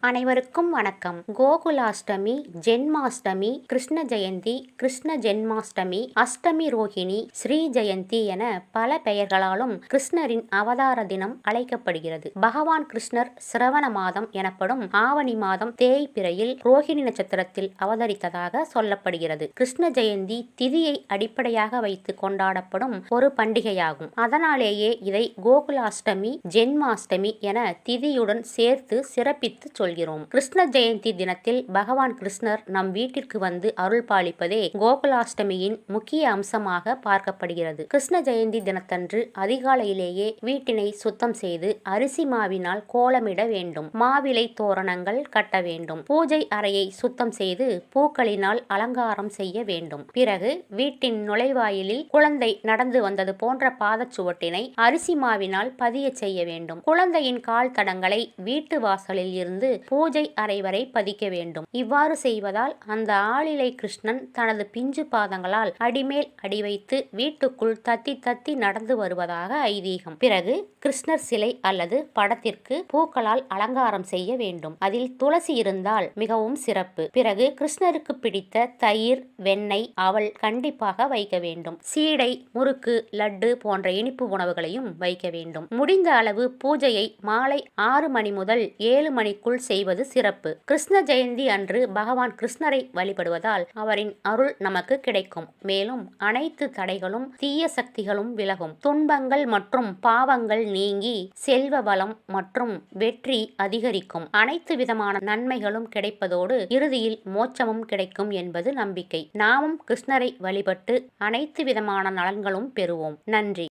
அனைவருக்கும் வணக்கம். கோகுலாஷ்டமி, ஜென்மாஷ்டமி, கிருஷ்ண ஜெயந்தி, கிருஷ்ண ஜென்மாஷ்டமி, அஷ்டமி ரோஹிணி, ஸ்ரீ ஜெயந்தி என பல பெயர்களாலும் கிருஷ்ணரின் அவதார தினம் அழைக்கப்படுகிறது. பகவான் கிருஷ்ணர் சிரவண மாதம் எனப்படும் ஆவணி மாதம் தேய்பிறையில் ரோஹிணி நட்சத்திரத்தில் அவதரித்ததாக சொல்லப்படுகிறது. கிருஷ்ண ஜெயந்தி திதியை அடிப்படையாக வைத்து கொண்டாடப்படும் ஒரு பண்டிகையாகும். அதனாலேயே இதை கோகுலாஷ்டமி, ஜென்மாஷ்டமி என திதியுடன் சேர்த்து சிறப்பித்து சொல்கிறோம். கிருஷ்ண ஜெயந்தி தினத்தில் பகவான் கிருஷ்ணர் நம் வீட்டிற்கு வந்து அருள் பாலிப்பதே கோகுலாஷ்டமியின் முக்கிய அம்சமாக பார்க்கப்படுகிறது. கிருஷ்ண ஜெயந்தி தினத்தன்று அதிகாலையிலேயே வீட்டினை சுத்தம் செய்து அரிசி மாவினால் கோலமிட வேண்டும். மாவிலை தோரணங்கள் கட்ட வேண்டும். பூஜை அறையை சுத்தம் செய்து பூக்களினால் அலங்காரம் செய்ய வேண்டும். பிறகு வீட்டின் நுழைவாயிலில் குழந்தை நடந்து வந்தது போன்ற பாதச்சுவட்டினை அரிசி மாவினால் பதிய செய்ய வேண்டும். குழந்தையின் கால் தடங்களை வீட்டு வாசலில் இருந்து பூஜை அறை வரை பதிக்க வேண்டும். இவ்வாறு செய்வதால் அந்த ஆளிலை கிருஷ்ணன் தனது பிஞ்சு பாதங்களால் அடிமேல் அடி வைத்து வீட்டுக்குள் தத்தி தத்தி நடந்து வருவதாக ஐதீகம். பிறகு கிருஷ்ணர் சிலை அல்லது படத்திற்கு பூக்களால் அலங்காரம் செய்ய வேண்டும். அதில் துளசி இருந்தால் மிகவும் சிறப்பு. பிறகு கிருஷ்ணருக்கு பிடித்த தயிர், வெண்ணெய், அவல் கண்டிப்பாக வைக்க வேண்டும். சீடை, முறுக்கு, லட்டு போன்ற இனிப்பு உணவுகளையும் வைக்க வேண்டும். முடிந்த அளவு பூஜையை மாலை 6 மணி முதல் 7 மணிக்குள் செய்வது சிறப்பு. கிருஷ்ண ஜெயந்தி அன்று பகவான் கிருஷ்ணரை வழிபடுவதால் அவரின் அருள் நமக்கு கிடைக்கும். மேலும் அனைத்து தடைகளும், தீய சக்திகளும் விலகும். துன்பங்கள் மற்றும் பாவங்கள் நீங்கி செல்வ வளம் மற்றும் வெற்றி அதிகரிக்கும். அனைத்து விதமான நன்மைகளும் கிடைப்பதோடு இறுதியில் மோட்சமும் கிடைக்கும் என்பது நம்பிக்கை. நாமும் கிருஷ்ணரை வழிபட்டு அனைத்து விதமான நலன்களும் பெறுவோம். நன்றி.